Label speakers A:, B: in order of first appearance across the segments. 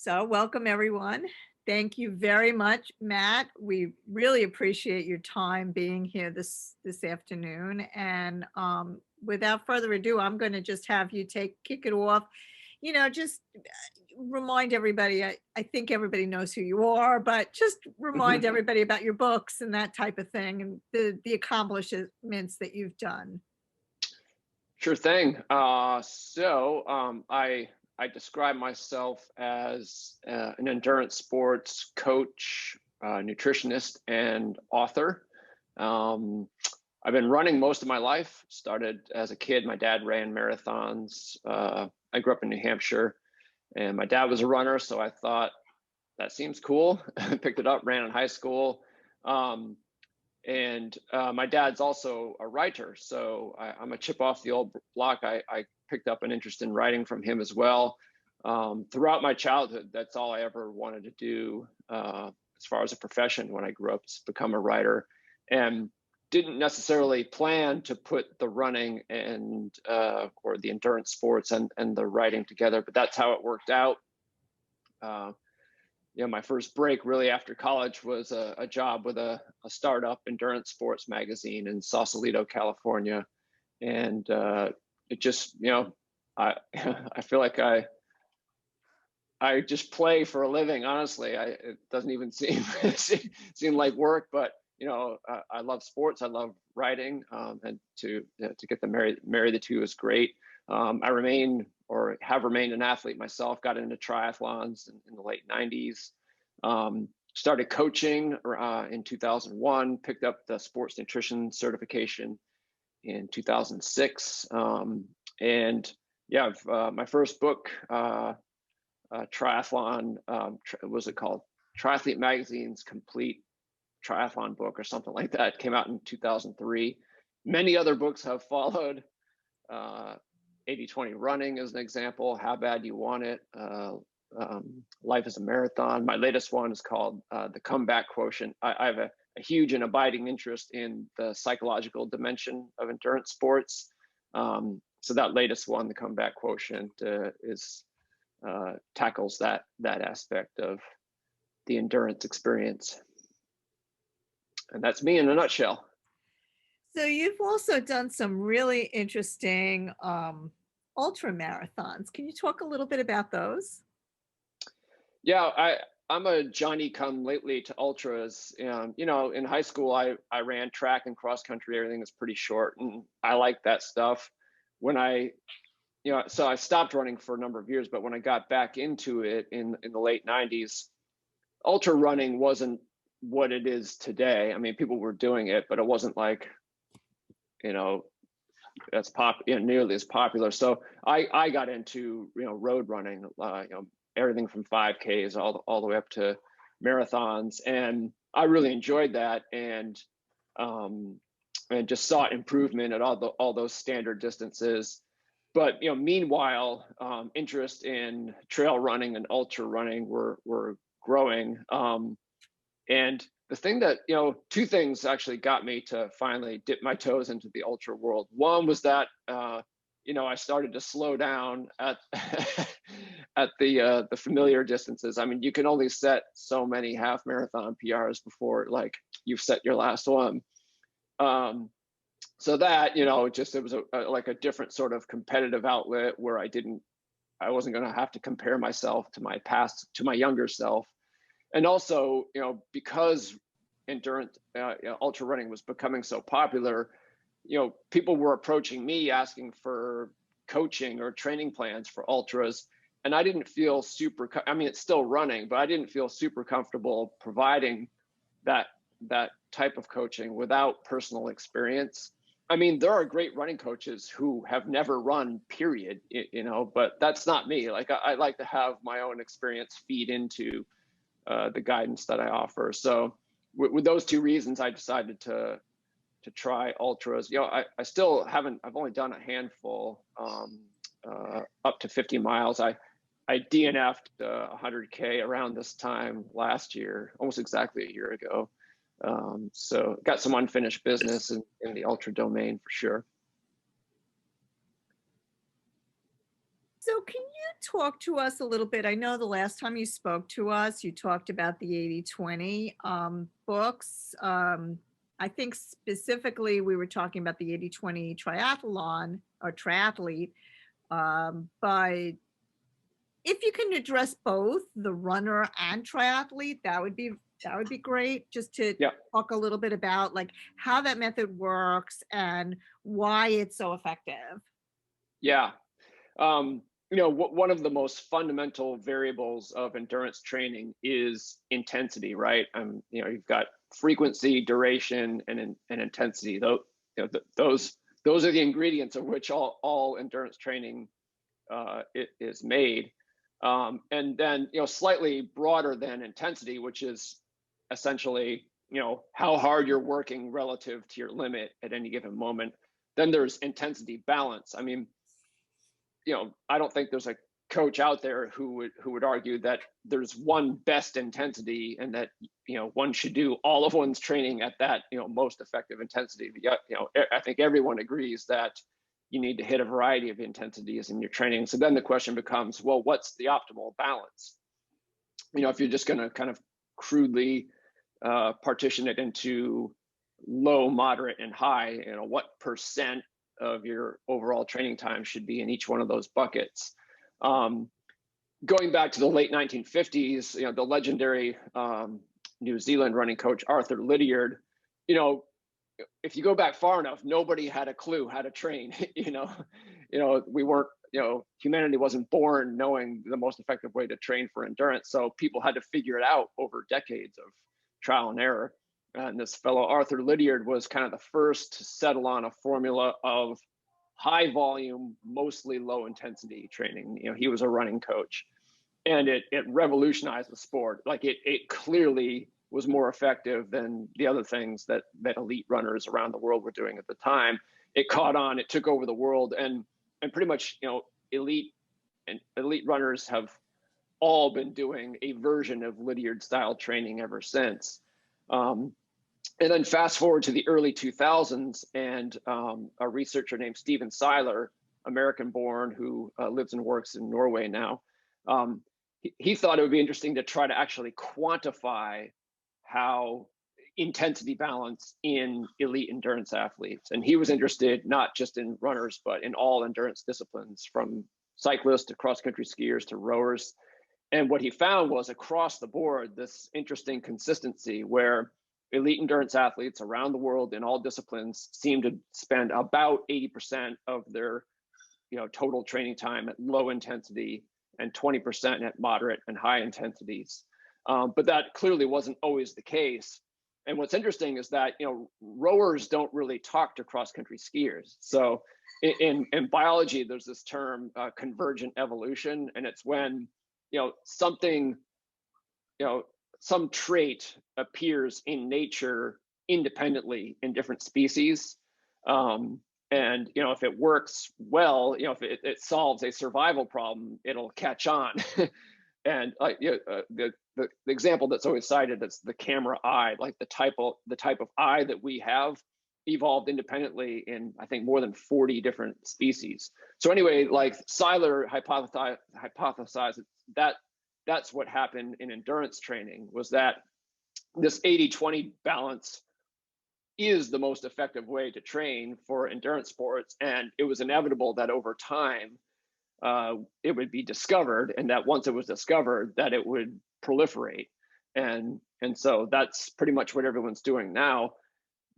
A: So welcome everyone. Thank you very much, Matt. We really appreciate your time being here this afternoon. And without further ado, I'm going to just have you kick it off. Just remind everybody. I think everybody knows who you are, but just remind everybody about your books and that type of thing, and the accomplishments that you've done.
B: Sure thing. I describe myself as an endurance sports coach, nutritionist, and author. I've been running most of my life. Started as a kid. My dad ran marathons. I grew up in New Hampshire, and my dad was a runner, so I thought that seems cool. Picked it up, ran in high school. My dad's also a writer, so I'm a chip off the old block. I picked up an interest in writing from him as well. Throughout my childhood, that's all I ever wanted to do as far as a profession when I grew up, is become a writer, and didn't necessarily plan to put the running and or the endurance sports and the writing together, but that's how it worked out. My first break really after college was a job with a startup endurance sports magazine in Sausalito, California. And it just, I I feel like I just play for a living, honestly. It doesn't even seem like work, but I love sports. I love writing, and to get to marry the two is great. I remain or have remained an athlete myself, got into triathlons in the late 90s, started coaching in 2001, picked up the sports nutrition certification in 2006. My first book, triathlon, was it called? Triathlete Magazine's Complete Triathlon Book or something like that, came out in 2003. Many other books have followed. 80-20 running is an example. How Bad Do You Want It? Life is a Marathon. My latest one is called The Comeback Quotient. I have a huge and abiding interest in the psychological dimension of endurance sports. So that latest one, The Comeback Quotient, tackles that aspect of the endurance experience. And that's me in a nutshell.
A: So you've also done some really interesting ultra marathons. Can you talk a little bit about those?
B: Yeah, I'm a Johnny come lately to ultras. In high school, I ran track and cross country. Everything is pretty short, and I like that stuff. So I stopped running for a number of years, but when I got back into it in the late 90s, ultra running wasn't what it is today. I mean, people were doing it, but it wasn't like, that's nearly as popular. So I got into road running, everything from 5Ks all the way up to marathons, and I really enjoyed that, and just saw improvement at all those standard distances. But meanwhile, interest in trail running and ultra running were growing, and the thing that, two things actually got me to finally dip my toes into the ultra world. One was that, I started to slow down at at the familiar distances. I mean, you can only set so many half marathon PRs before like you've set your last one. So that, it was like a different sort of competitive outlet where I wasn't going to have to compare myself to my younger self. And also, because endurance, ultra running was becoming so popular, people were approaching me asking for coaching or training plans for ultras. And I didn't feel it's still running, but I didn't feel super comfortable providing that type of coaching without personal experience. I mean, there are great running coaches who have never run, period, but that's not me. Like, I like to have my own experience feed into the guidance that I offer. So with those two reasons, I decided to try ultras. I still haven't, I've only done a handful, up to 50 miles. I DNF'd 100K around this time last year, almost exactly a year ago. So got some unfinished business in the ultra domain for sure.
A: So can you talk to us a little bit? I know the last time you spoke to us, you talked about the 80/20 books. I think specifically we were talking about the 80/20 triathlon or triathlete. But if you can address both the runner and triathlete, that would be great. Just to
B: Yeah.
A: talk a little bit about like how that method works and why it's so effective.
B: Yeah. One of the most fundamental variables of endurance training is intensity, right? You've got frequency, duration, and intensity. Those are the ingredients of which all endurance training is made. And then, slightly broader than intensity, which is essentially, how hard you're working relative to your limit at any given moment. Then there's intensity balance. I mean, I don't think there's a coach out there who would argue that there's one best intensity and that, one should do all of one's training at that, most effective intensity. I think everyone agrees that you need to hit a variety of intensities in your training. So then the question becomes, well, what's the optimal balance? If you're just going to kind of crudely partition it into low, moderate, and high, what percent of your overall training time should be in each one of those buckets? Going back to the late 1950s, the legendary New Zealand running coach Arthur Lydiard, if you go back far enough, nobody had a clue how to train. We weren't, humanity wasn't born knowing the most effective way to train for endurance. So people had to figure it out over decades of trial and error. And this fellow Arthur Lydiard was kind of the first to settle on a formula of high volume, mostly low intensity training. He was a running coach, and it revolutionized the sport. Like it clearly was more effective than the other things that elite runners around the world were doing at the time. It caught on, it took over the world, and pretty much, elite runners have all been doing a version of Lydiard style training ever since. And then fast forward to the early 2000s, and a researcher named Steven Seiler, American-born, who lives and works in Norway now, he thought it would be interesting to try to actually quantify how intensity balance in elite endurance athletes. And he was interested not just in runners, but in all endurance disciplines, from cyclists to cross-country skiers to rowers. And what he found was across the board, this interesting consistency where elite endurance athletes around the world in all disciplines seem to spend about 80% of their total training time at low intensity and 20% at moderate and high intensities. But that clearly wasn't always the case. And what's interesting is that rowers don't really talk to cross-country skiers. So in biology, there's this term convergent evolution, and it's when something, some trait appears in nature independently in different species. And if it works well, if it solves a survival problem, it'll catch on. And the example that's always cited, that's the camera eye. Like the type of eye that we have evolved independently in, I think, more than 40 different species. So anyway, like Seiler hypothesized that that's what happened in endurance training, was that this 80-20 balance is the most effective way to train for endurance sports. And it was inevitable that over time, it would be discovered, and that once it was discovered, that it would proliferate. And so that's pretty much what everyone's doing now.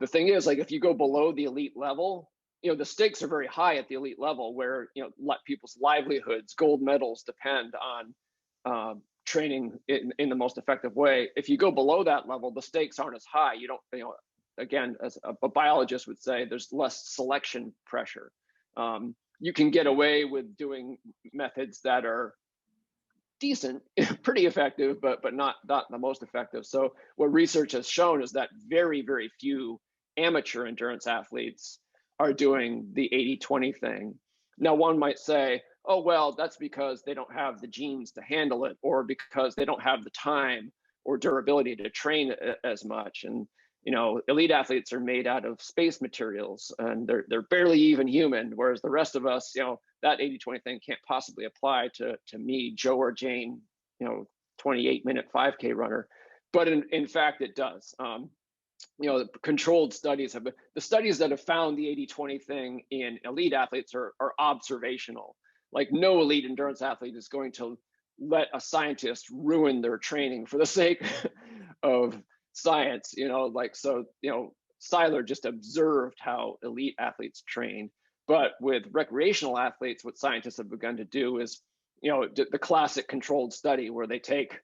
B: The thing is, like, if you go below the elite level, the stakes are very high at the elite level, where people's livelihoods, gold medals depend on training in the most effective way. If you go below that level, the stakes aren't as high. You don't, again, as a biologist would say, there's less selection pressure. You can get away with doing methods that are decent, pretty effective, but not the most effective. So what research has shown is that very, very few amateur endurance athletes are doing the 80-20 thing. Now, one might say, oh, well, that's because they don't have the genes to handle it, or because they don't have the time or durability to train as much. And elite athletes are made out of space materials and they're barely even human, whereas the rest of us, that 80-20 thing can't possibly apply to me, Joe or Jane, 28-minute 5K runner. But in fact, it does. The controlled studies the studies that have found the 80-20 thing in elite athletes are observational. Like, no elite endurance athlete is going to let a scientist ruin their training for the sake of science, Seiler just observed how elite athletes train. But with recreational athletes, what scientists have begun to do is, the classic controlled study where they take,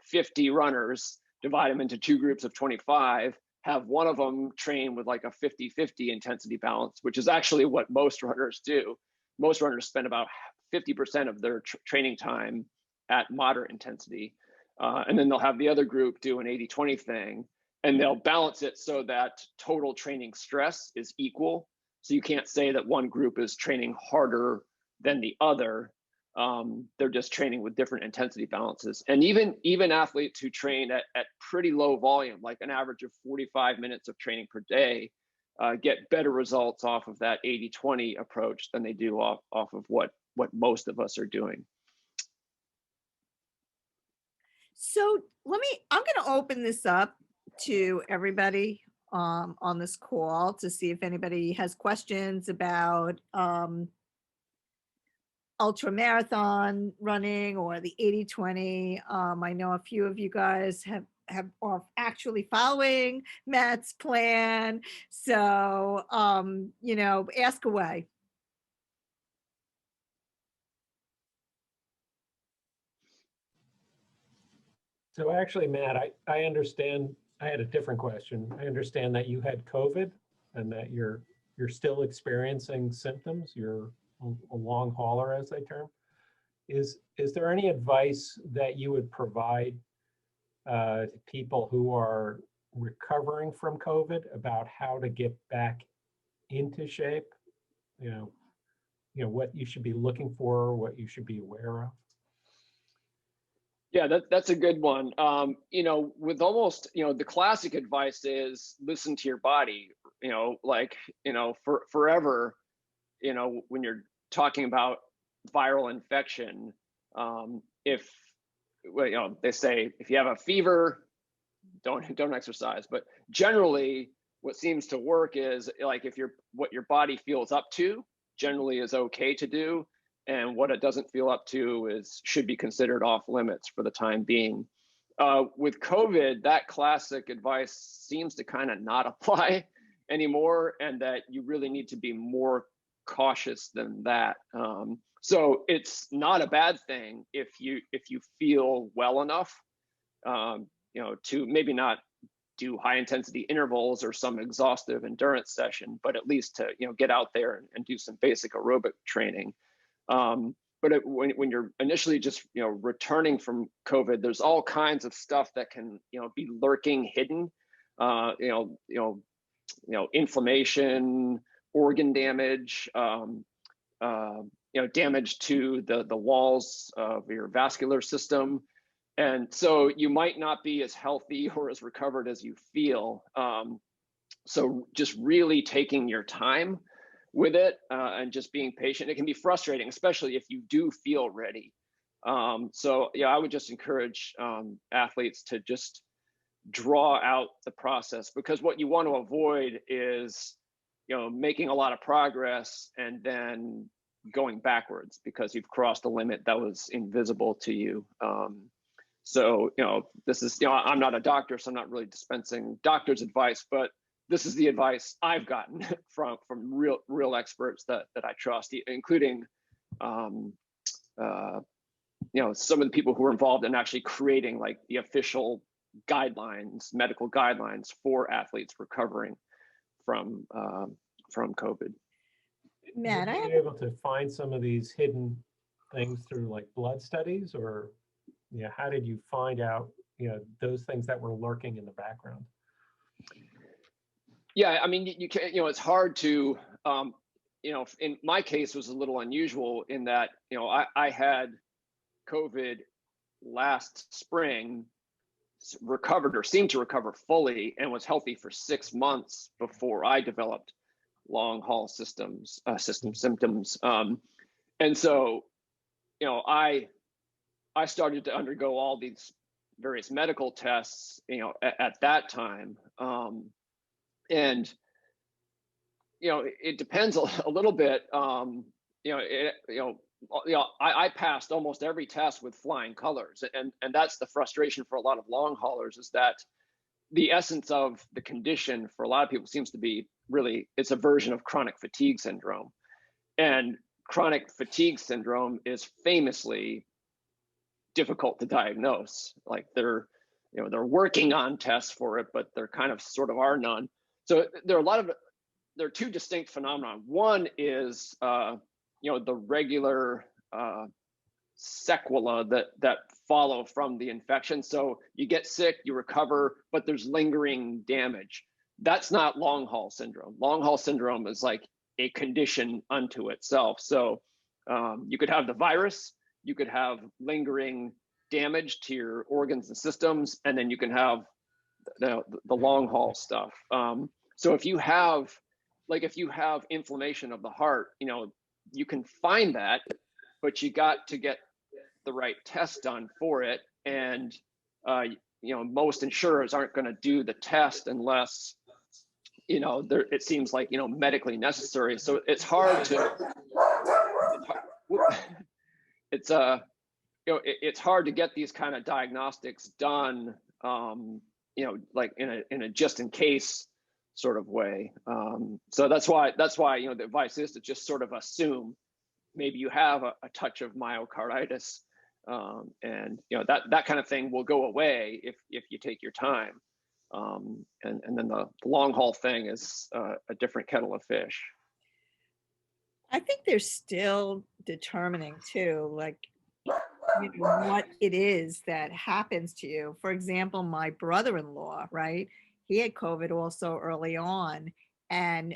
B: 50 runners, divide them into two groups of 25, have one of them train with like a 50-50 intensity balance, which is actually what most runners do. Most runners spend about 50% of their training time at moderate intensity. And then they'll have the other group do an 80-20 thing, and they'll balance it so that total training stress is equal. So you can't say that one group is training harder than the other. They're just training with different intensity balances. And even athletes who train at pretty low volume, like an average of 45 minutes of training per day, get better results off of that 80-20 approach than they do off of what most of us are doing.
A: So I'm going to open this up to everybody on this call to see if anybody has questions about ultra marathon running or the 80-20. I know a few of you guys are actually following Matt's plan. So, ask away.
C: So actually, Matt, I understand. I had a different question. I understand that you had COVID and that you're still experiencing symptoms. You're a long hauler, as they term. Is there any advice that you would provide to people who are recovering from COVID about how to get back into shape? What you should be looking for, what you should be aware of?
B: Yeah, that's a good one. With almost, the classic advice is listen to your body, for forever, when you're talking about viral infection, they say, if you have a fever, don't exercise. But generally what seems to work is like, what your body feels up to generally is okay to do. And what it doesn't feel up to should be considered off limits for the time being. With COVID, that classic advice seems to kind of not apply anymore, and that you really need to be more cautious than that. So it's not a bad thing if you feel well enough, to maybe not do high intensity intervals or some exhaustive endurance session, but at least to get out there and do some basic aerobic training. But when you're initially just returning from COVID, there's all kinds of stuff that can be lurking hidden. Inflammation, organ damage, damage to the walls of your vascular system, and so you might not be as healthy or as recovered as you feel. So just really taking your time with it and just being patient. It can be frustrating, especially if you do feel ready. So I would just encourage athletes to just draw out the process, because what you want to avoid is making a lot of progress and then going backwards because you've crossed a limit that was invisible to you. So this is I'm not a doctor, so I'm not really dispensing doctor's advice, but this is the advice I've gotten from real experts that I trust, including some of the people who were involved in actually creating like the official guidelines, medical guidelines for athletes recovering from COVID.
C: Matt, were you able to find some of these hidden things through like blood studies, or how did you find out those things that were lurking in the background?
B: Yeah, I mean, you can, it's hard to, in my case, it was a little unusual in that, I had COVID last spring, recovered or seemed to recover fully and was healthy for 6 months before I developed long haul system symptoms. And so, you know, I started to undergo all these various medical tests, you know, at that time. And, you know, it depends a little bit. I passed almost every test with flying colors. And that's the frustration for a lot of long haulers, is that the essence of the condition for a lot of people seems to be really, it's a version of chronic fatigue syndrome. And chronic fatigue syndrome is famously difficult to diagnose. Like they're working on tests for it, but there kind of sort of are none. So there are two distinct phenomena. One is the regular sequela that follow from the infection. So you get sick, you recover, but there's lingering damage. That's not long haul syndrome. Long haul syndrome is like a condition unto itself. So you could have the virus, you could have lingering damage to your organs and systems, and then you can have the long haul stuff. So if you have inflammation of the heart, you know, you can find that, but you got to get the right test done for it. And most insurers aren't going to do the test unless, you know, it seems like, you know, medically necessary. So it's hard to, it's hard to get these kind of diagnostics done, like in a just in case sort of way. So that's why, you know, the advice is to just sort of assume maybe you have a touch of myocarditis, and you know that kind of thing will go away if you take your time. And then the long haul thing is a different kettle of fish.
A: I think they're still determining too, like, you know, what it is that happens to you. For example, my brother-in-law, right? He had COVID also early on and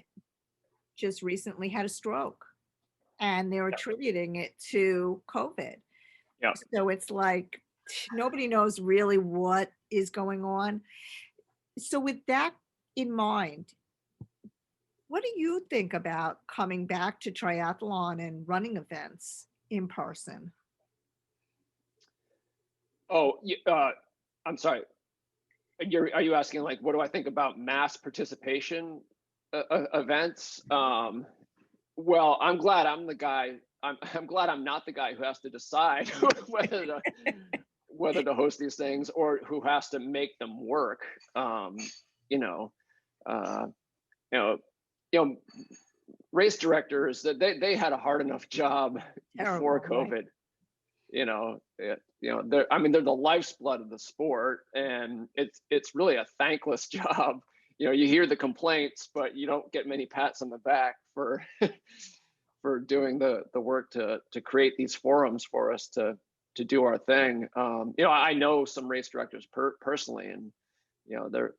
A: just recently had a stroke, and they were attributing it to COVID.
B: Yeah.
A: So it's like nobody knows really what is going on. So with that in mind, what do you think about coming back to triathlon and running events in person?
B: Oh, I'm sorry. Are you asking like, what do I think about mass participation events? Well, I'm glad I'm the guy. I'm glad I'm not the guy who has to decide whether to host these things or who has to make them work. Race directors, they had a hard enough job before COVID. Right? They're the lifeblood of the sport, and it's really a thankless job. You know, you hear the complaints, but you don't get many pats on the back for for doing the work to create these forums for us to do our thing. I know some race directors personally, and they're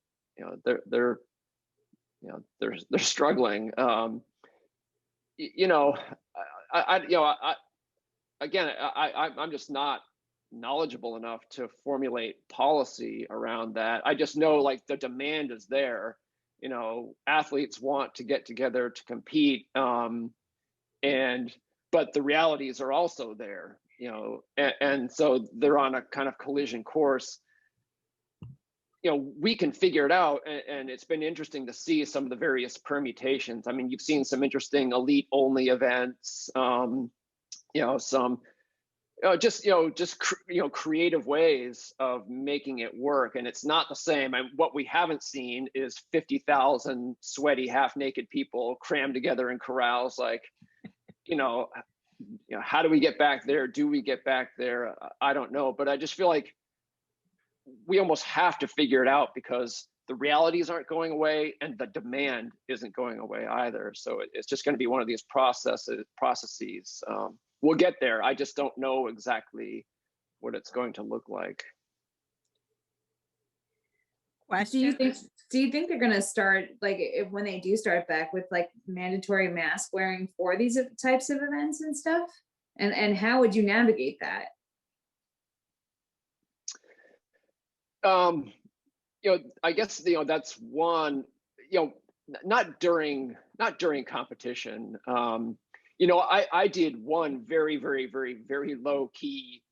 B: struggling. I'm just not knowledgeable enough to formulate policy around that. I just know like the demand is there. You know, athletes want to get together to compete, but the realities are also there. You know, and so they're on a kind of collision course. You know, we can figure it out, and it's been interesting to see some of the various permutations. I mean, you've seen some interesting elite only events. Creative ways of making it work, and it's not the same. And what we haven't seen is 50,000 sweaty, half-naked people crammed together in corrals. Like, how do we get back there? Do we get back there? I don't know, but I just feel like we almost have to figure it out because the realities aren't going away and the demand isn't going away either. So it's just going to be one of these processes. We'll get there. I just don't know exactly what it's going to look like.
A: Question?
D: Do you think they're going to start, like, when they do start back, with like mandatory mask wearing for these types of events and stuff? And how would you navigate that?
B: I guess, that's one, not during competition. I did one very, very, very, very low key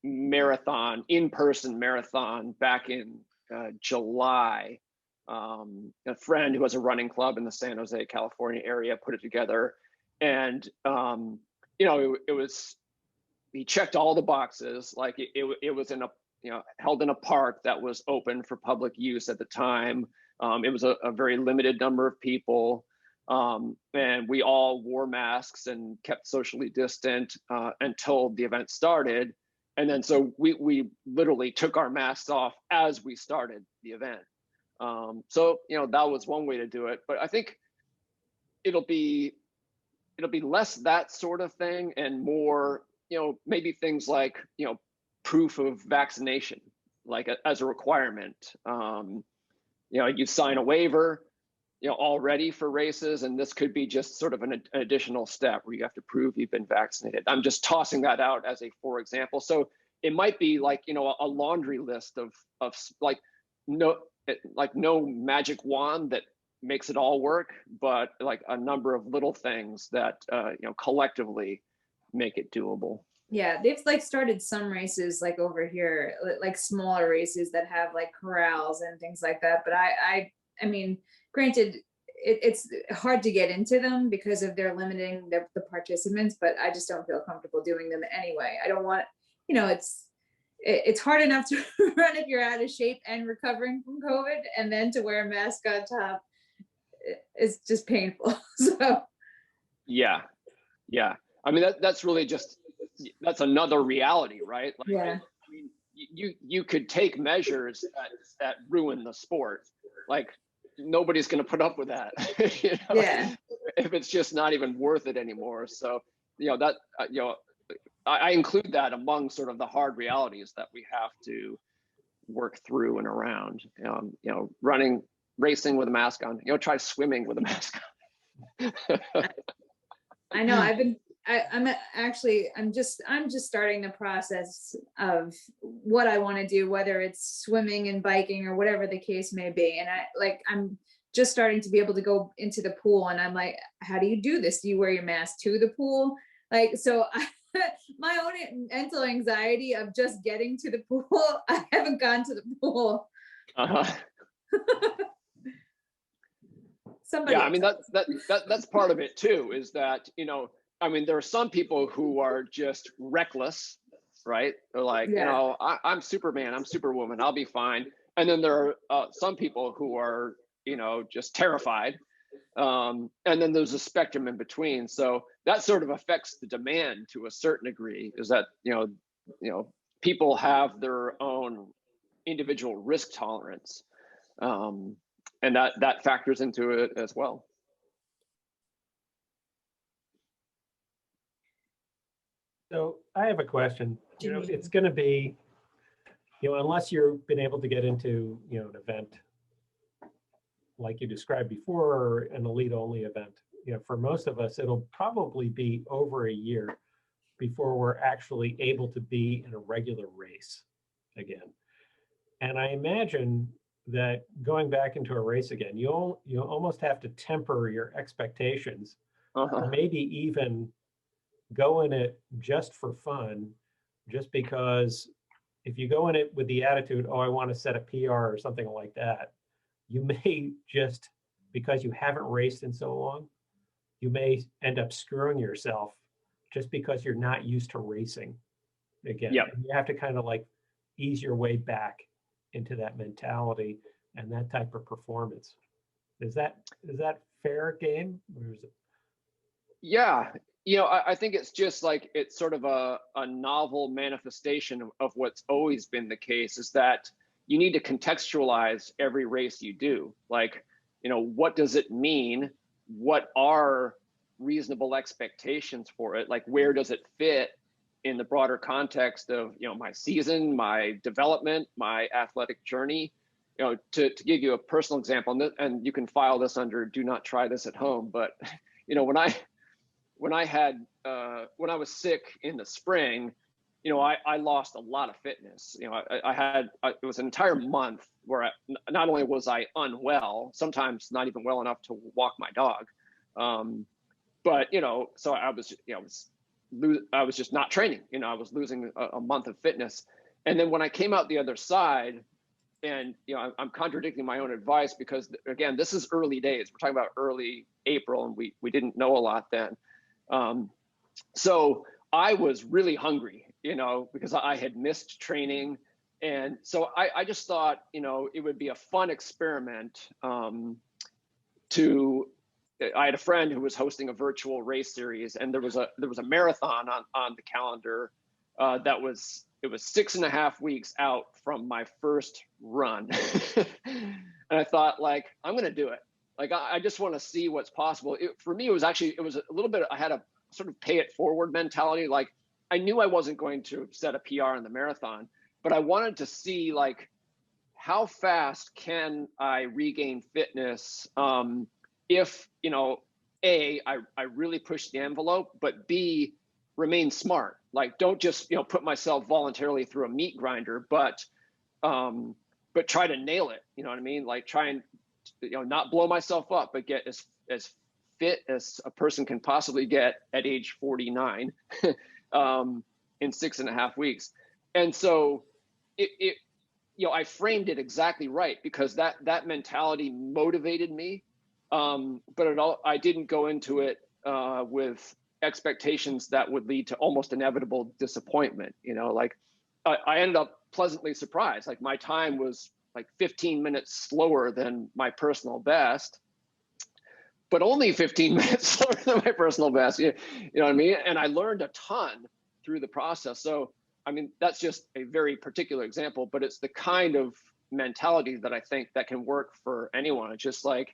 B: marathon, in-person marathon back in July. A friend who has a running club in the San Jose, California area put it together. And, it was, he checked all the boxes. Like it was in a, held in a park that was open for public use at the time. It was a very limited number of people. And we all wore masks and kept socially distant until the event started. And then so we literally took our masks off as we started the event. So that was one way to do it. But I think it'll be less that sort of thing and more, maybe things like, proof of vaccination, like as a requirement. You sign a waiver, already for races, and this could be just sort of an additional step where you have to prove you've been vaccinated. I'm just tossing that out as a for example. So it might be like, a laundry list of like no magic wand that makes it all work, but like a number of little things that collectively make it doable.
D: Yeah, they've like started some races like over here, like smaller races that have like corrals and things like that. But I mean, granted, it's hard to get into them because of their limiting the participants, but I just don't feel comfortable doing them anyway. I don't want, it's hard enough to run if you're out of shape and recovering from COVID, and then to wear a mask on top, it's just painful. So
B: yeah. I mean, that's really just, that's another reality, right? Like,
D: yeah.
B: I mean, you could take measures that ruin the sport. Like nobody's going to put up with that.
D: Yeah.
B: If it's just not even worth it anymore. So that I include that among sort of the hard realities that we have to work through and around. Racing with a mask on. Try swimming with a mask on.
D: I know. I'm just starting the process of what I want to do, whether it's swimming and biking or whatever the case may be. And I'm just starting to be able to go into the pool, and I'm like, how do you do this? Do you wear your mask to the pool? Like, so my own mental anxiety of just getting to the pool, I haven't gone to the pool. Somebody
B: I mean, that's part of it too, is that, I mean, there are some people who are just reckless, right? They're like, I'm Superman, I'm Superwoman, I'll be fine. And then there are some people who are, just terrified. And then there's a spectrum in between. So that sort of affects the demand to a certain degree, is that, people have their own individual risk tolerance. And that factors into it as well.
C: So I have a question. It's going to be, unless you've been able to get into, an event like you described before, or an elite-only event, for most of us, it'll probably be over a year before we're actually able to be in a regular race again. And I imagine that going back into a race again, you almost have to temper your expectations, or maybe even go in it just for fun, just because if you go in it with the attitude, oh, I want to set a PR or something like that, you may just, because you haven't raced in so long, you may end up screwing yourself just because you're not used to racing again.
B: Yep.
C: And you have to kind of like ease your way back into that mentality and that type of performance. Is that fair game? Or is it?
B: Yeah, I think it's just like, it's sort of a novel manifestation of what's always been the case, is that you need to contextualize every race you do. Like, what does it mean? What are reasonable expectations for it? Like, where does it fit in the broader context of, my season, my development, my athletic journey? To give you a personal example, and you can file this under do not try this at home, but when I was sick in the spring, I lost a lot of fitness. It was an entire month where not only was I unwell, sometimes not even well enough to walk my dog, but so I was, I was just not training. I was losing a month of fitness, and then when I came out the other side, and I'm contradicting my own advice because again, this is early days. We're talking about early April, and we didn't know a lot then. So I was really hungry, because I had missed training. And so I just thought, it would be a fun experiment I had a friend who was hosting a virtual race series, and there was a marathon on the calendar it was 6.5 weeks out from my first run. And I thought, like, I'm going to do it. Like, I just want to see what's possible. For me, it was a little bit, I had a sort of pay it forward mentality. Like, I knew I wasn't going to set a PR in the marathon, but I wanted to see, like, how fast can I regain fitness if, A, I really push the envelope, but B, remain smart. Like, don't just, put myself voluntarily through a meat grinder, but try to nail it. You know what I mean? Like, try and, not blow myself up, but get as fit as a person can possibly get at age 49 in 6.5 weeks. And so I framed it exactly right, because that mentality motivated me. But I didn't go into it with expectations that would lead to almost inevitable disappointment. Like, I ended up pleasantly surprised. Like, my time was like 15 minutes slower than my personal best, but only 15 minutes slower than my personal best. You know what I mean? And I learned a ton through the process. So, I mean, that's just a very particular example, but it's the kind of mentality that I think that can work for anyone. It's just like,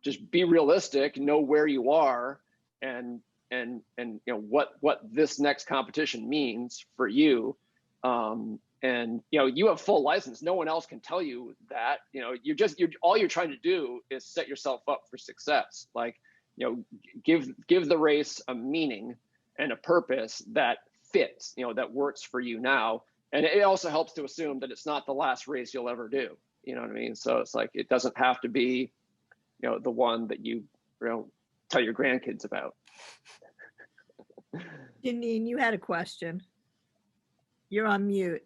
B: just be realistic, know where you are, and what this next competition means for you. And you have full license. No one else can tell you that. All you're trying to do is set yourself up for success. Like, give the race a meaning and a purpose that fits, that works for you now. And it also helps to assume that it's not the last race you'll ever do. You know what I mean? So it's like, it doesn't have to be, the one that you tell your grandkids about.
A: Janine, you had a question. You're on mute.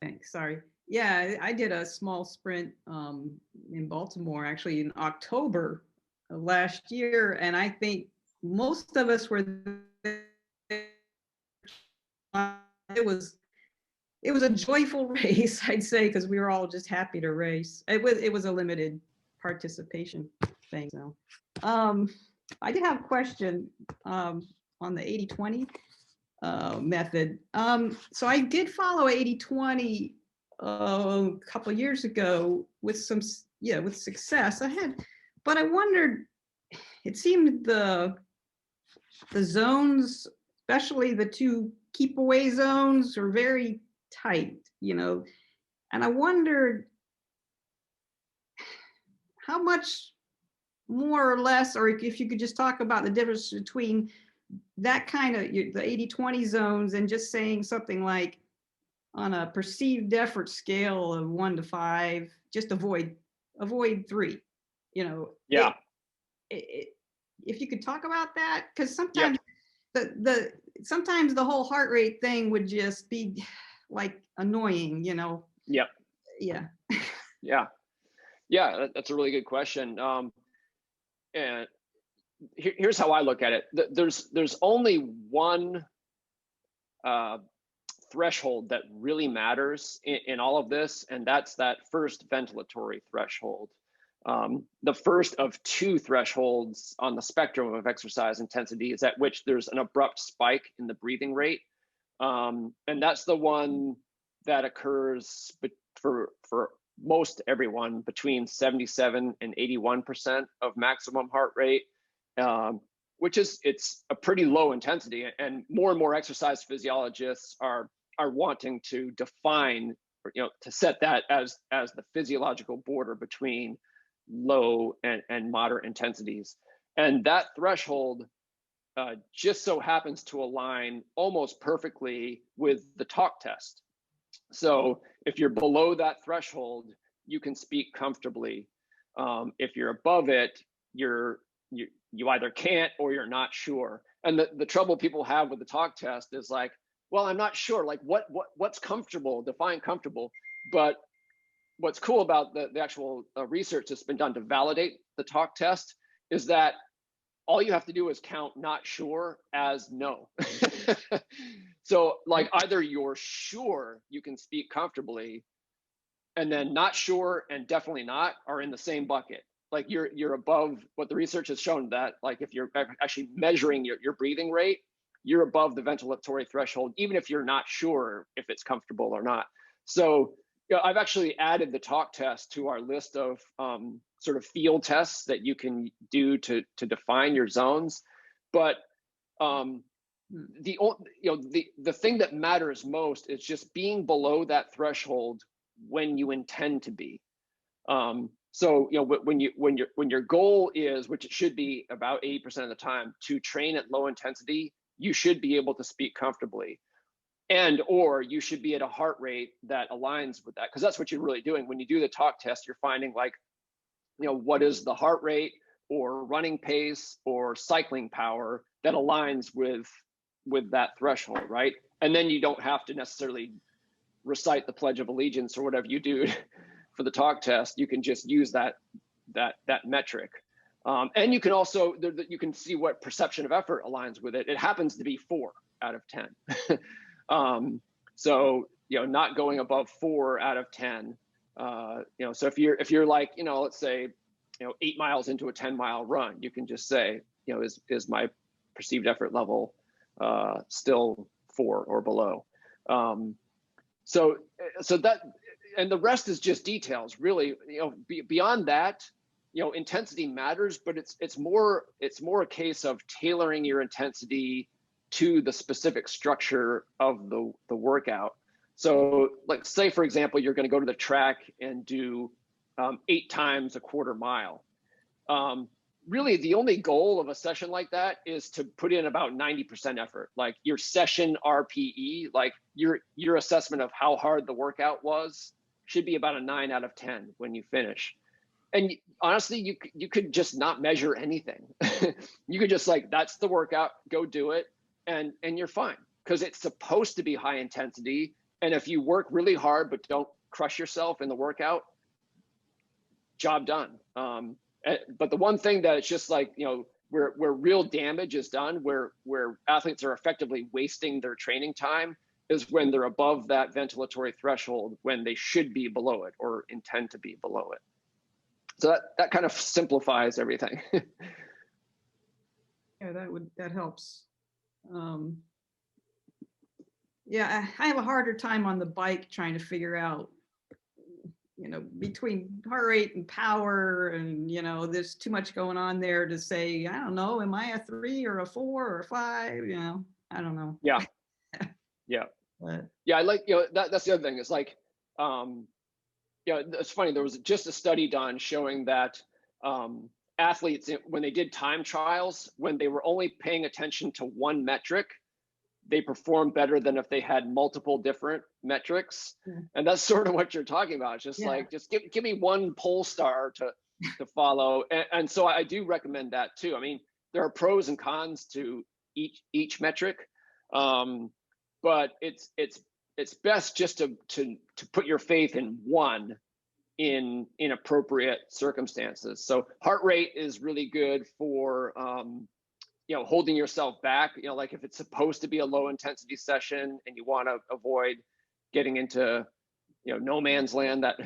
E: Thanks. Sorry. Yeah, I did a small sprint in Baltimore, actually in October of last year, and I think most of us were there. It was a joyful race, I'd say, because we were all just happy to race. It was a limited participation thing. So I did have a question on the 80-20 method. So I did follow 80-20 a couple of years ago with with success. But I wondered, it seemed the zones, especially the 2 keep away zones, are very tight, and I wondered how much more or less, or if you could just talk about the difference between that kind of the 80-20 zones and just saying something like, on a perceived effort scale of 1 to 5, just avoid 3,
B: Yeah.
E: If you could talk about that, because sometimes sometimes the whole heart rate thing would just be like annoying,
B: Yep.
E: Yeah.
B: Yeah, that's a really good question. And here's how I look at it. There's only one threshold that really matters in all of this, and that's that first ventilatory threshold. The first of 2 thresholds on the spectrum of exercise intensity is at which there's an abrupt spike in the breathing rate. And that's the one that occurs for most everyone between 77 and 81% of maximum heart rate, which it's a pretty low intensity. And more exercise physiologists are wanting to define, to set that as the physiological border between low and moderate intensities. And that threshold just so happens to align almost perfectly with the talk test. So if you're below that threshold, you can speak comfortably. If you're above it, you either can't or you're not sure. And the trouble people have with the talk test is like, well, I'm not sure, like what's comfortable, define comfortable. But what's cool about the actual research that's been done to validate the talk test is that all you have to do is count not sure as no. So like either you're sure you can speak comfortably, and then not sure and definitely not are in the same bucket. Like you're above what the research has shown, that like if you're actually measuring your breathing rate, you're above the ventilatory threshold, even if you're not sure if it's comfortable or not. So I've actually added the talk test to our list of sort of field tests that you can do to define your zones. But the thing that matters most is just being below that threshold when you intend to be. So when your goal is, which it should be about 80% of the time, to train at low intensity, you should be able to speak comfortably. And or you should be at a heart rate that aligns with that, because that's what you're really doing when you do the talk test. You're finding like, what is the heart rate or running pace or cycling power that aligns with that threshold, right? And then you don't have to necessarily recite the Pledge of Allegiance or whatever you do for the talk test. You can just use that metric. And you can also, you can see what perception of effort aligns with it. It happens to be 4 out of 10. So, not going above 4 out of 10, so if you're like, let's say, 8 miles into a 10-mile run, you can just say, is my perceived effort level, still 4 or below? So that, and the rest is just details, really. Beyond that, intensity matters, but it's more a case of tailoring your intensity to the specific structure of the workout. So like, say, for example, you're going to go to the track and do 8 times a quarter mile. Really, the only goal of a session like that is to put in about 90% effort. Like your session RPE, like your assessment of how hard the workout was, should be about a 9 out of 10 when you finish. And honestly, you could just not measure anything. You could just like, that's the workout, go do it. And you're fine, because it's supposed to be high intensity. And if you work really hard but don't crush yourself in the workout, job done. But the one thing that it's just like, where real damage is done, where athletes are effectively wasting their training time, is when they're above that ventilatory threshold, when they should be below it or intend to be below it. So that kind of simplifies everything.
E: Yeah, that helps. Yeah, I have a harder time on the bike trying to figure out, between heart rate and power, and there's too much going on there to say, I don't know, am I a 3 or a 4 or a 5? I don't know.
B: Yeah. Yeah.
E: But
B: yeah, I like, that's the other thing. It's like, it's funny, there was just a study done showing that athletes, when they did time trials, when they were only paying attention to one metric, they performed better than if they had multiple different metrics.
E: Yeah.
B: And that's sort of what you're talking about. It's just like, just give me one pole star to follow. And so I do recommend that too. I mean, there are pros and cons to each metric, but it's best just to put your faith in one in appropriate circumstances. So heart rate is really good for holding yourself back. Like if it's supposed to be a low intensity session and you want to avoid getting into no man's land, that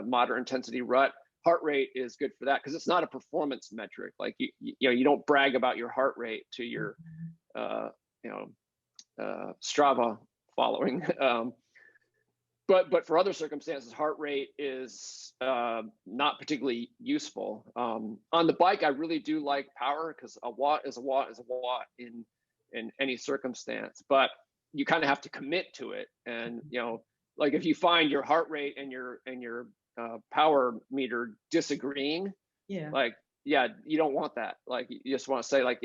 B: moderate intensity rut, heart rate is good for that, because it's not a performance metric. Like you don't brag about your heart rate to your Strava following. But for other circumstances, heart rate is not particularly useful. On the bike, I really do like power, because a watt is a watt is a watt in any circumstance. But you kind of have to commit to it. And like if you find your heart rate and your power meter disagreeing,
E: yeah,
B: like yeah, you don't want that. Like, you just want to say, like,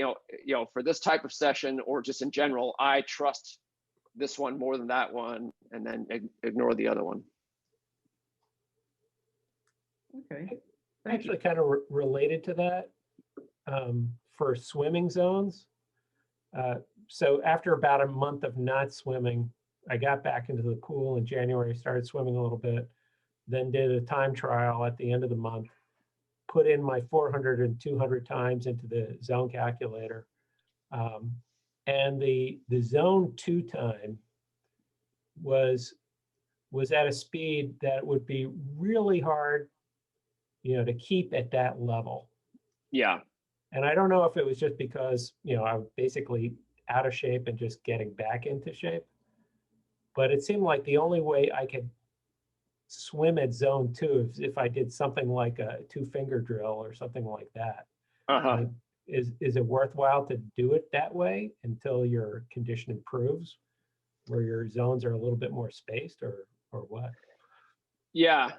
B: for this type of session or just in general, I trust this one more than that one, and then ignore the other one.
E: Okay. Thank you.
C: Actually, kind of related to that, for swimming zones. So after about a month of not swimming, I got back into the pool in January, started swimming a little bit, then did a time trial at the end of the month, put in my 400 and 200 times into the zone calculator. And the zone 2 time was at a speed that would be really hard, to keep at that level.
B: Yeah.
C: And I don't know if it was just because, I was basically out of shape and just getting back into shape, but it seemed like the only way I could swim at zone 2 is if I did something like a 2-finger drill or something like that.
B: Uh-huh.
C: Is it worthwhile to do it that way until your condition improves, where your zones are a little bit more spaced, or what?
B: Yeah.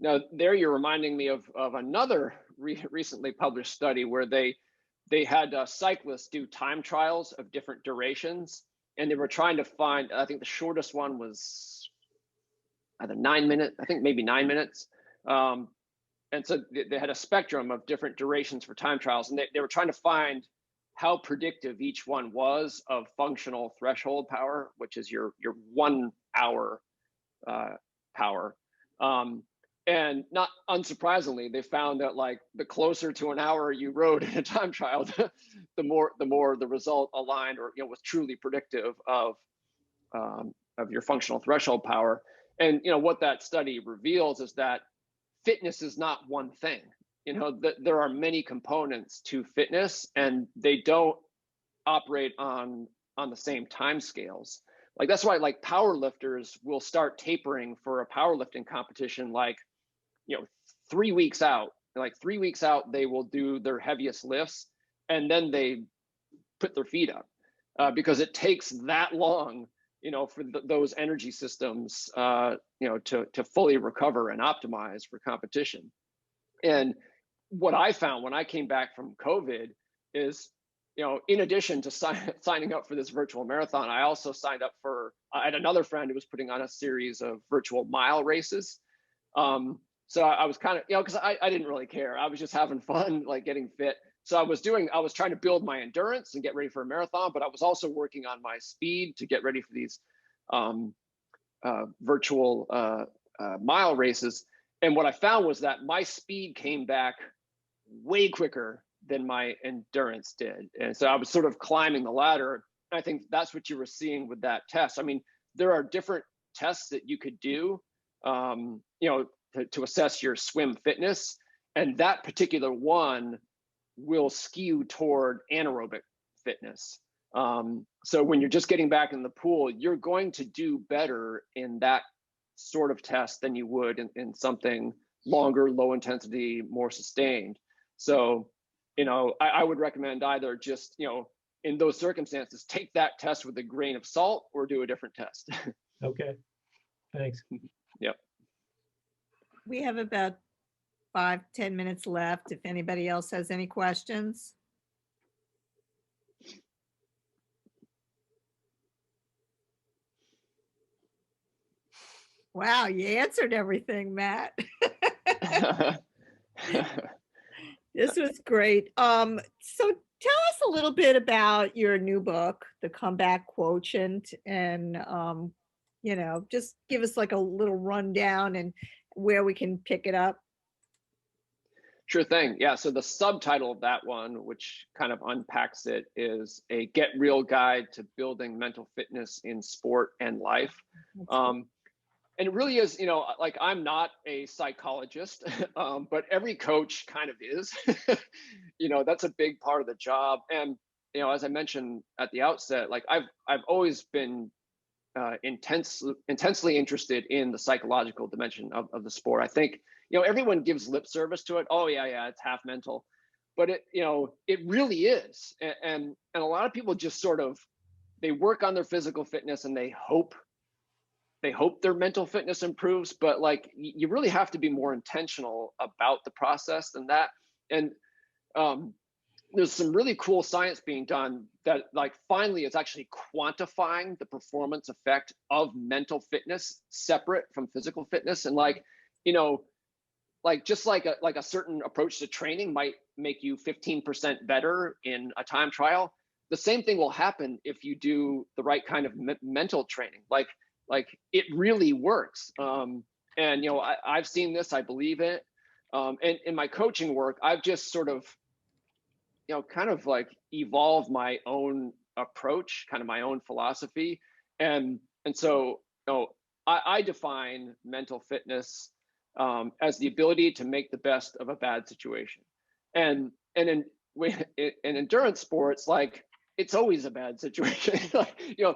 B: Now, there you're reminding me of another recently published study where they had cyclists do time trials of different durations, and they were trying to find, I think the shortest one was either 9 minutes, I think maybe 9 minutes. And so they had a spectrum of different durations for time trials, and they were trying to find how predictive each one was of functional threshold power, which is your 1 hour power. And not unsurprisingly, they found that, like, the closer to an hour you rode in a time trial, the more the result aligned, or was truly predictive of your functional threshold power. And what that study reveals is that fitness is not one thing. There are many components to fitness, and they don't operate on the same time scales. Like, that's why, like, power lifters will start tapering for a powerlifting competition, like, 3 weeks out. Like, 3 weeks out, they will do their heaviest lifts, and then they put their feet up, because it takes that long, for those energy systems, to fully recover and optimize for competition. And what I found when I came back from COVID is, in addition to signing up for this virtual marathon, I also signed up for, I had another friend who was putting on a series of virtual mile races. So I was kind of, because I didn't really care. I was just having fun, like, getting fit. So I was trying to build my endurance and get ready for a marathon, but I was also working on my speed to get ready for these virtual mile races. And what I found was that my speed came back way quicker than my endurance did. And so I was sort of climbing the ladder. And I think that's what you were seeing with that test. I mean, there are different tests that you could do, to assess your swim fitness. And that particular one will skew toward anaerobic fitness. So when you're just getting back in the pool, you're going to do better in that sort of test than you would in something longer, low intensity, more sustained. So, I would recommend either just, in those circumstances, take that test with a grain of salt, or do a different test.
C: Okay, thanks.
B: Yep.
A: We have about 5-10 minutes left. If anybody else has any questions. Wow, you answered everything, Matt. This was great. So tell us a little bit about your new book, The Comeback Quotient, and just give us like a little rundown and where we can pick it up.
B: Sure thing. Yeah. So the subtitle of that one, which kind of unpacks it, is A Get Real Guide to Building Mental Fitness in Sport and Life. And it really is, like, I'm not a psychologist, but every coach kind of is. That's a big part of the job. And, as I mentioned at the outset, like, I've always been intensely interested in the psychological dimension of the sport. I think, everyone gives lip service to it. Oh yeah, it's half mental, but it really is. And a lot of people just sort of, they work on their physical fitness and they hope their mental fitness improves, but, like, you really have to be more intentional about the process than that. And there's some really cool science being done that like finally is actually quantifying the performance effect of mental fitness separate from physical fitness. And like, you know, like just like a certain approach to training might make you 15% better in a time trial, the same thing will happen if you do the right kind of mental training. Like it really works. And you know, I've seen this, I believe it. And in my coaching work, I've just sort of, you know, kind of like evolved my own approach, kind of my own philosophy. And so, you know, I define mental fitness as the ability to make the best of a bad situation. And in endurance sports, like it's always a bad situation. Like, you know,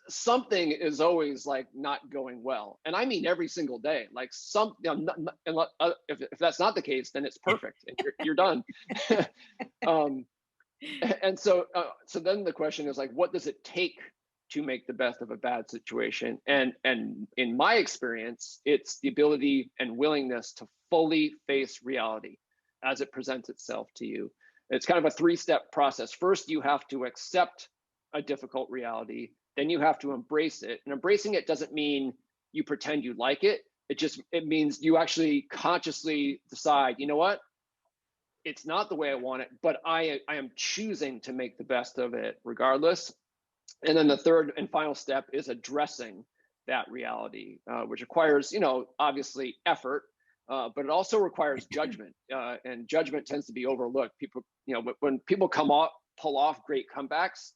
B: something is always like not going well. And I mean, every single day, like some, you know, if that's not the case, then it's perfect and you're done. And so then the question is like, what does it take to make the best of a bad situation? And in my experience, it's the ability and willingness to fully face reality as it presents itself to you. It's kind of a three-step process. First, you have to accept a difficult reality. Then you have to embrace it. And embracing it doesn't mean you pretend you like it. It means you actually consciously decide, you know what? It's not the way I want it, but I am choosing to make the best of it regardless. And then the third and final step is addressing that reality, which requires, you know, obviously effort, but it also requires judgment. And judgment tends to be overlooked. People, you know, when people pull off great comebacks,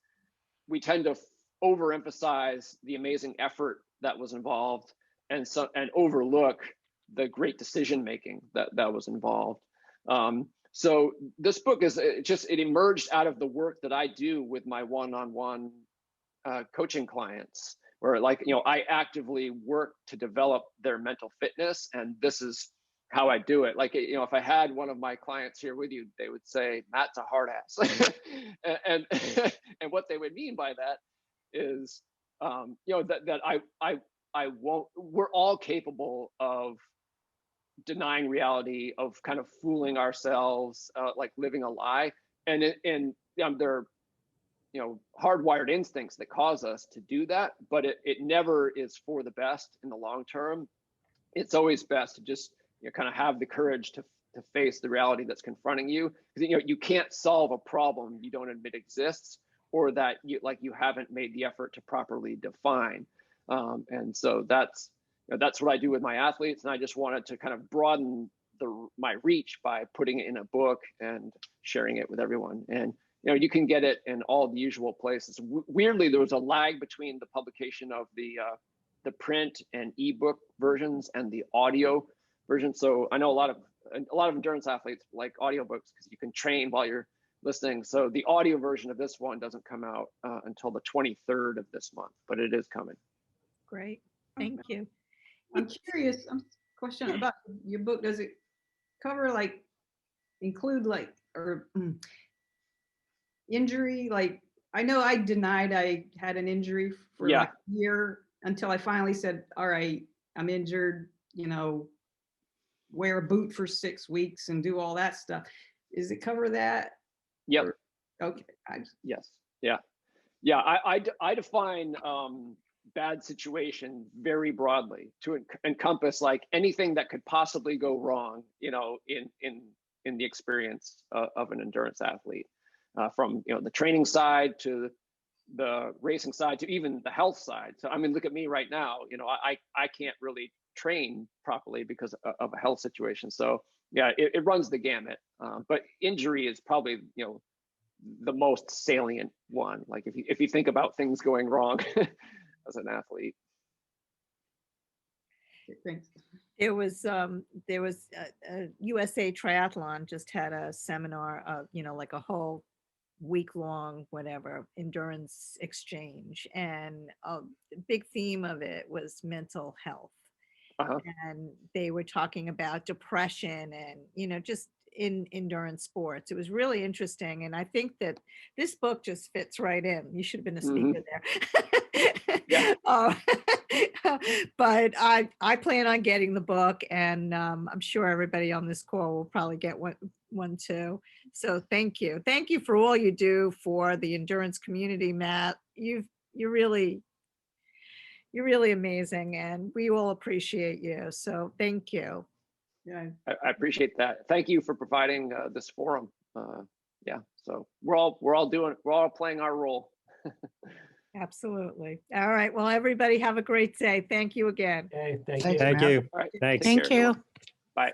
B: we tend to overemphasize the amazing effort that was involved, and overlook the great decision making that was involved. So this book it emerged out of the work that I do with my one-on-one coaching clients, where like, you know, I actively work to develop their mental fitness, and this is how I do it. Like, you know, if I had one of my clients here with you, they would say, Matt's a hard ass. and what they would mean by that is, you know, that I won't, we're all capable of denying reality, of kind of fooling ourselves, like living a lie. And there are, you know, hardwired instincts that cause us to do that, but it never is for the best in the long term. It's always best to just, you know, kind of have the courage to face the reality that's confronting you. Because, you know, you can't solve a problem you don't admit exists, or that you haven't made the effort to properly define. And so that's what I do with my athletes, and I just wanted to kind of broaden my reach by putting it in a book and sharing it with everyone. And you know, you can get it in all the usual places. Weirdly, there was a lag between the publication of the print and ebook versions and the audio version. So I know a lot of endurance athletes like audiobooks because you can train while you're listening. So the audio version of this one doesn't come out until the 23rd of this month, but it is coming.
A: Great, thank you.
E: I'm curious, question about your book. Does it cover include injury? Like, I know I denied I had an injury for like a year until I finally said, all right, I'm injured, you know, wear a boot for 6 weeks and do all that stuff. Does it cover that?
B: Yep.
E: Okay.
B: Yes. Yeah. Yeah. I define bad situation very broadly to encompass like anything that could possibly go wrong, you know, in the experience of an endurance athlete, from, you know, the training side to the racing side to even the health side. So I mean, look at me right now. You know, I can't really train properly because of a health situation. So yeah, it runs the gamut. But injury is probably, you know, the most salient one. Like if you think about things going wrong as an athlete.
E: Thanks.
A: There was a USA Triathlon just had a seminar of, you know, like a whole week-long whatever endurance exchange, and a big theme of it was mental health. And they were talking about depression and, you know, just in endurance sports. It was really interesting, and I think that this book just fits right in. You should have been a speaker there.
B: Yeah.
A: But I plan on getting the book, and I'm sure everybody on this call will probably get one too. So thank you. Thank you for all you do for the endurance community, Matt. You're really amazing, and we all appreciate you. So thank you.
E: Yeah.
B: I appreciate that. Thank you for providing this forum. Yeah, so we're all playing our role.
A: Absolutely. All right. Well, everybody have a great day. Thank you again.
C: Okay, thank
E: Thanks,
C: you.
F: Thank
E: Matt.
F: you.
B: All right.
A: Thank
B: take
F: Thank
B: care,
F: you.
B: everyone. Bye.